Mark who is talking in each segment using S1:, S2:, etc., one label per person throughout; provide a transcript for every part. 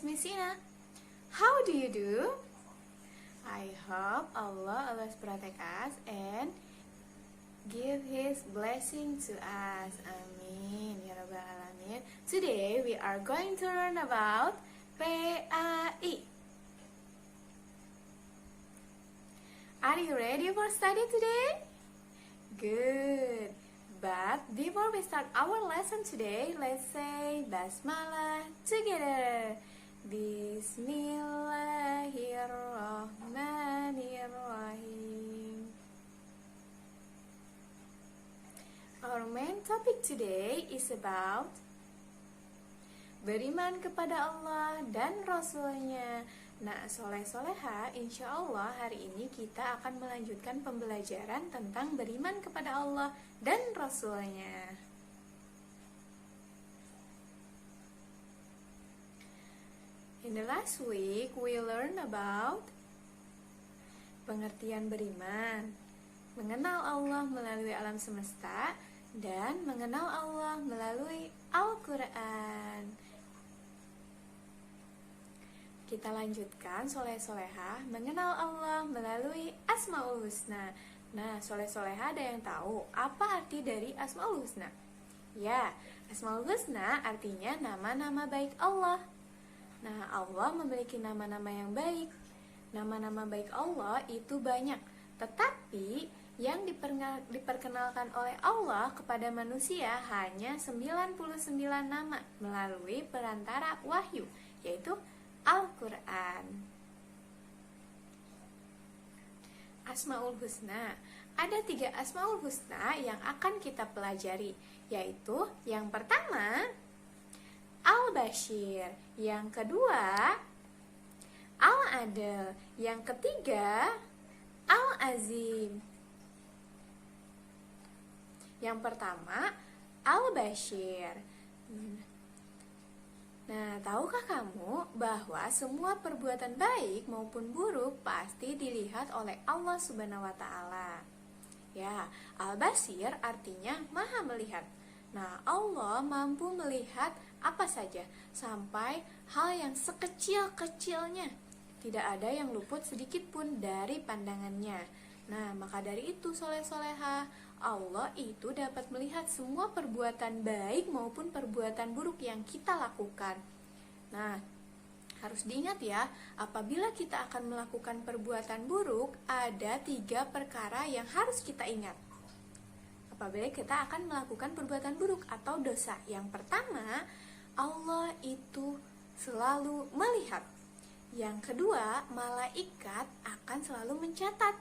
S1: Miss Ina. How do you do? I hope Allah always protect us and give His blessing to us. Amin. Ya Rabbal Alamin. Today we are going to learn about PAI. Are you ready for study today? Good. But before we start our lesson today, let's say Basmalah together. Bismillahirrahmanirrahim. Our main topic today is about beriman kepada Allah dan Rasul-Nya. Nah, soleh-soleha, insya Allah hari ini kita akan melanjutkan pembelajaran tentang beriman kepada Allah dan Rasul-Nya. In the last week, we learn about pengertian beriman, mengenal Allah melalui alam semesta, dan mengenal Allah melalui Al-Quran. Kita lanjutkan soleh-soleha mengenal Allah melalui Asmaul Husna. Nah, soleh-soleha ada yang tahu apa arti dari Asmaul Husna? Ya, Asmaul Husna artinya nama-nama baik Allah. Nah, Allah memiliki nama-nama yang baik. Nama-nama baik Allah itu banyak, tetapi yang diperkenalkan oleh Allah kepada manusia hanya 99 nama melalui perantara wahyu, yaitu Al-Quran. Asmaul Husna. Ada 3 Asmaul Husna yang akan kita pelajari, yaitu yang pertama Al-Bashir, yang kedua Al-Adil, yang ketiga Al-Azim. Yang pertama Al-Bashir. Nah, tahukah kamu bahwa semua perbuatan baik maupun buruk pasti dilihat oleh Allah Subhanahu wa Ta'ala? Ya, Al-Basir artinya Maha melihat. Nah, Allah mampu melihat apa saja, sampai hal yang sekecil-kecilnya. Tidak ada yang luput sedikit pun dari pandangannya. Nah, maka dari itu soleh-soleha, Allah itu dapat melihat semua perbuatan baik maupun perbuatan buruk yang kita lakukan. Nah, harus diingat ya, apabila kita akan melakukan perbuatan buruk, ada 3 perkara yang harus kita ingat apabila kita akan melakukan perbuatan buruk atau dosa. Yang pertama, Allah itu selalu melihat. Yang kedua, malaikat akan selalu mencatat.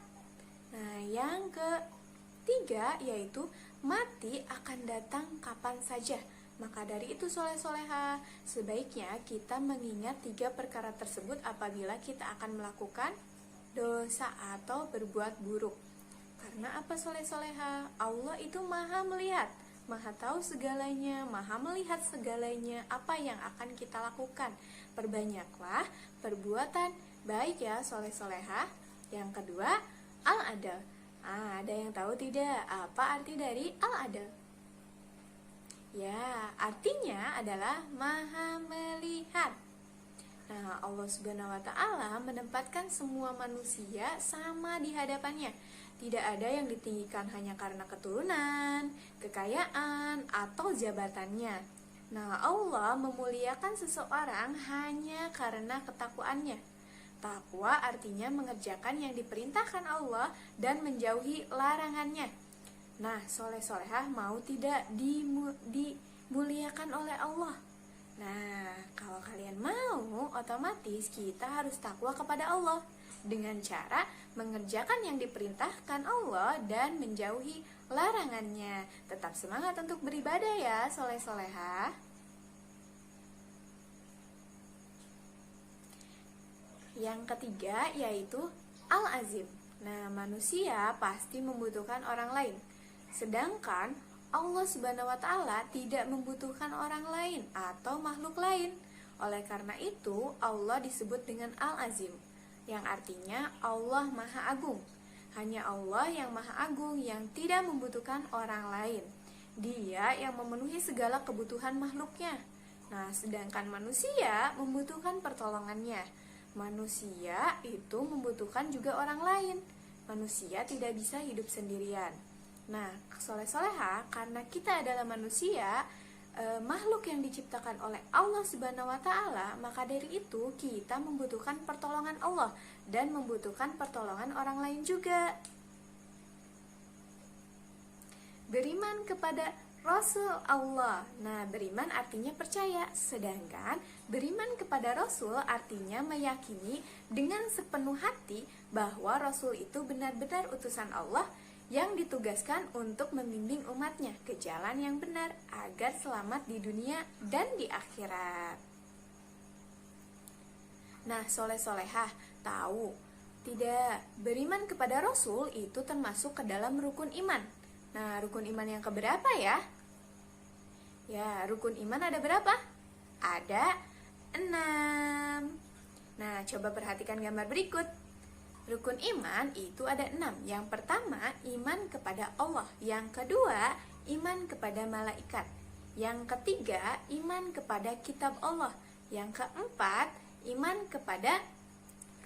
S1: Nah, yang ketiga yaitu mati akan datang kapan saja. Maka dari itu soleh-soleha, sebaiknya kita mengingat 3 perkara tersebut apabila kita akan melakukan dosa atau berbuat buruk. Karena apa soleh-soleha? Allah itu maha melihat, maha tahu segalanya, maha melihat segalanya apa yang akan kita lakukan. Perbanyaklah perbuatan baik ya soleh-soleha. Yang kedua, Al-Adil. Ada yang tahu tidak apa arti dari Al-Adil? Ya, artinya adalah maha melihat. Nah, Allah Subhanahu wa Ta'ala menempatkan semua manusia sama di hadapannya. Tidak ada yang ditinggikan hanya karena keturunan, kekayaan, atau jabatannya. Nah, Allah memuliakan seseorang hanya karena ketakwaannya. Takwa artinya mengerjakan yang diperintahkan Allah dan menjauhi larangannya. Nah, soleh-solehah mau tidak dimuliakan oleh Allah? Nah, kalau kalian mau, otomatis kita harus takwa kepada Allah dengan cara mengerjakan yang diperintahkan Allah dan menjauhi larangannya. Tetap semangat untuk beribadah ya, soleh-soleha. Yang ketiga yaitu Al-Azim. Nah, manusia pasti membutuhkan orang lain. Sedangkan Allah Subhanahu wa Ta'ala tidak membutuhkan orang lain atau makhluk lain. Oleh karena itu, Allah disebut dengan Al-Azim, yang artinya Allah Maha Agung. Hanya Allah yang Maha Agung yang tidak membutuhkan orang lain. Dia yang memenuhi segala kebutuhan makhluknya. Nah, sedangkan manusia membutuhkan pertolongannya. Manusia itu membutuhkan juga orang lain. Manusia tidak bisa hidup sendirian. Nah, soleh-soleha, karena kita adalah manusia, makhluk yang diciptakan oleh Allah Subhanahu wa Ta'ala, maka dari itu kita membutuhkan pertolongan Allah dan membutuhkan pertolongan orang lain juga. Beriman kepada Rasul Allah. Nah, beriman artinya percaya, sedangkan beriman kepada Rasul artinya meyakini dengan sepenuh hati bahwa Rasul itu benar-benar utusan Allah yang ditugaskan untuk membimbing umatnya ke jalan yang benar agar selamat di dunia dan di akhirat. Nah, soleh-solehah, tahu tidak, beriman kepada Rasul itu termasuk ke dalam rukun iman. Nah, rukun iman yang keberapa ya? Ya, rukun iman ada berapa? Ada 6. Nah, coba perhatikan gambar berikut. Rukun iman itu ada 6. Yang pertama, iman kepada Allah. Yang kedua, iman kepada malaikat. Yang ketiga, iman kepada kitab Allah. Yang keempat, iman kepada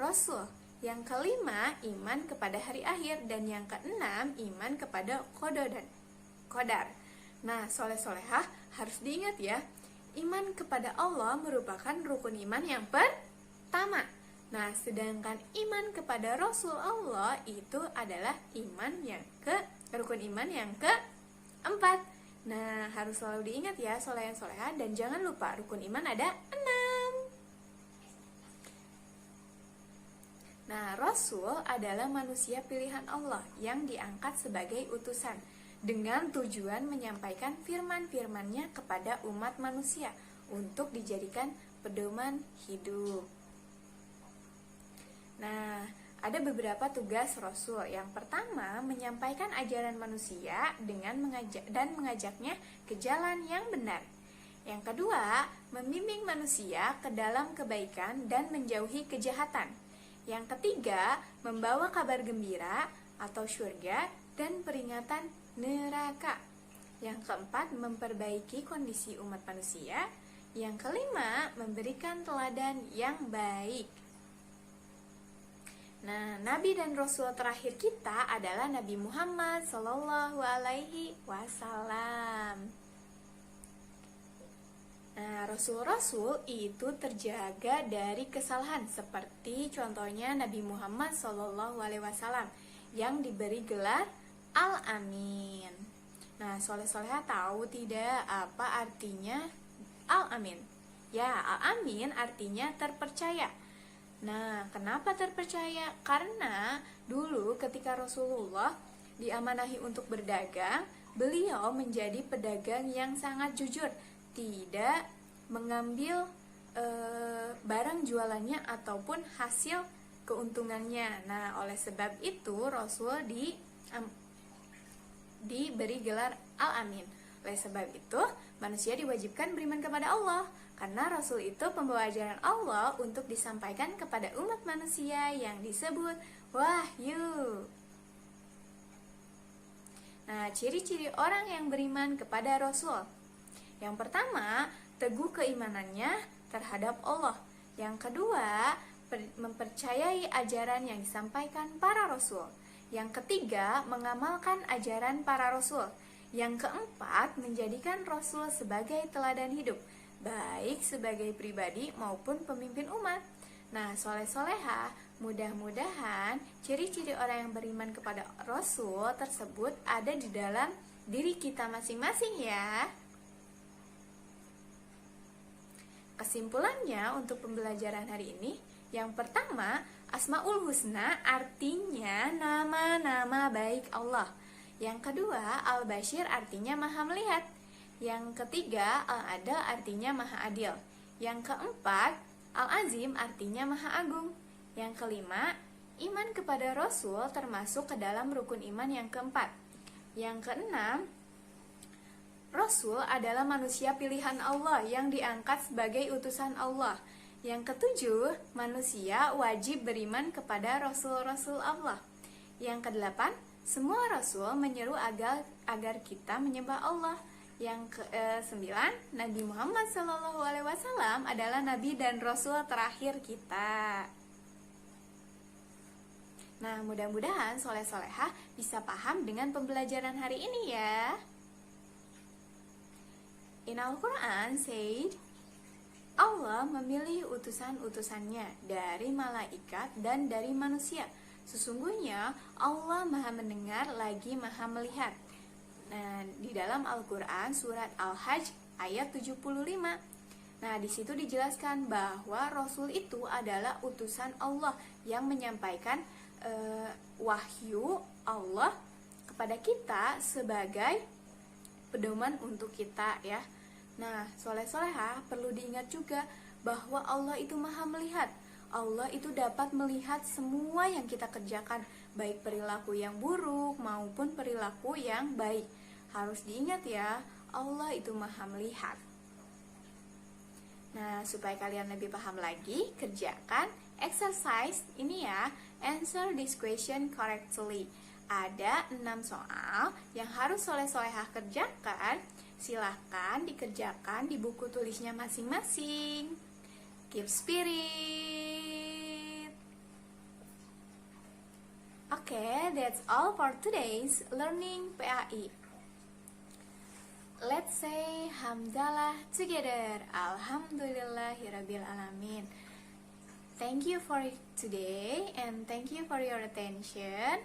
S1: Rasul. Yang kelima, iman kepada hari akhir. Dan yang keenam, iman kepada qada dan qadar. Nah, soleh-solehah, harus diingat ya, iman kepada Allah merupakan rukun iman yang pertama. Nah, sedangkan iman kepada Rasul Allah itu adalah rukun iman yang keempat. Nah, harus selalu diingat ya, soleh-soleha, dan jangan lupa rukun iman ada 6. Nah, Rasul adalah manusia pilihan Allah yang diangkat sebagai utusan dengan tujuan menyampaikan firman-firmannya kepada umat manusia untuk dijadikan pedoman hidup. Nah, ada beberapa tugas Rasul. Yang pertama, menyampaikan ajaran manusia dengan mengajaknya ke jalan yang benar. Yang kedua, membimbing manusia ke dalam kebaikan dan menjauhi kejahatan. Yang ketiga, membawa kabar gembira atau syurga dan peringatan neraka. Yang keempat, memperbaiki kondisi umat manusia. Yang kelima, memberikan teladan yang baik. Nah, Nabi dan Rasul terakhir kita adalah Nabi Muhammad Sallallahu Alaihi Wasallam. Nah, Rasul-Rasul itu terjaga dari kesalahan, seperti contohnya Nabi Muhammad Sallallahu Alaihi Wasallam yang diberi gelar Al-Amin. Nah, soleh-soleha tahu tidak apa artinya Al-Amin? Ya, Al-Amin artinya terpercaya. Nah, kenapa terpercaya? Karena dulu ketika Rasulullah diamanahi untuk berdagang, beliau menjadi pedagang yang sangat jujur, tidak mengambil barang jualannya ataupun hasil keuntungannya. Nah, oleh sebab itu Rasul diberi gelar Al-Amin. Oleh sebab itu, manusia diwajibkan beriman kepada Allah, karena Rasul itu pembawa ajaran Allah untuk disampaikan kepada umat manusia yang disebut wahyu. Nah, ciri-ciri orang yang beriman kepada Rasul. Yang pertama, teguh keimanannya terhadap Allah. Yang kedua, mempercayai ajaran yang disampaikan para Rasul. Yang ketiga, mengamalkan ajaran para Rasul. Yang keempat, menjadikan Rasul sebagai teladan hidup, baik sebagai pribadi maupun pemimpin umat. Nah, soleh-soleha, mudah-mudahan ciri-ciri orang yang beriman kepada Rasul tersebut ada di dalam diri kita masing-masing ya. Kesimpulannya untuk pembelajaran hari ini, yang pertama, Asmaul Husna artinya nama-nama baik Allah. Yang kedua, Al-Bashir artinya maha melihat. Yang ketiga, Al-Adil artinya maha adil. Yang keempat, Al-Azim artinya maha agung. Yang kelima, iman kepada Rasul termasuk ke dalam rukun iman yang keempat. Yang keenam, Rasul adalah manusia pilihan Allah yang diangkat sebagai utusan Allah. Yang ketujuh, manusia wajib beriman kepada Rasul-Rasul Allah. Yang kedelapan, semua Rasul menyeru agar kita menyembah Allah. Yang ke-9, Nabi Muhammad SAW adalah Nabi dan Rasul terakhir kita. Nah, mudah-mudahan soleh-solehah bisa paham dengan pembelajaran hari ini ya. In Al-Quran said, Allah memilih utusan-utusannya dari malaikat dan dari manusia. Sesungguhnya Allah maha mendengar lagi maha melihat. Nah, di dalam Al-Quran surat Al-Hajj ayat 75. Nah, di situ dijelaskan bahwa Rasul itu adalah utusan Allah yang menyampaikan wahyu Allah kepada kita sebagai pedoman untuk kita ya. Nah, soleh-solehah perlu diingat juga bahwa Allah itu maha melihat. Allah itu dapat melihat semua yang kita kerjakan, baik perilaku yang buruk maupun perilaku yang baik. Harus diingat ya, Allah itu maha melihat. Nah, supaya kalian lebih paham lagi, kerjakan exercise ini ya. Answer this question correctly. Ada 6 soal yang harus soleh-solehah kerjakan. Silahkan dikerjakan di buku tulisnya masing-masing. Keep spirit. Okay, that's all for today's learning PAI. Let's say hamdalah together. Alhamdulillahirabbil alamin. Thank you for today and thank you for your attention.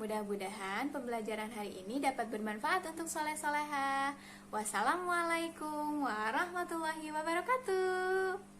S1: Mudah-mudahan pembelajaran hari ini dapat bermanfaat untuk soleh-solehah. Wassalamualaikum warahmatullahi wabarakatuh.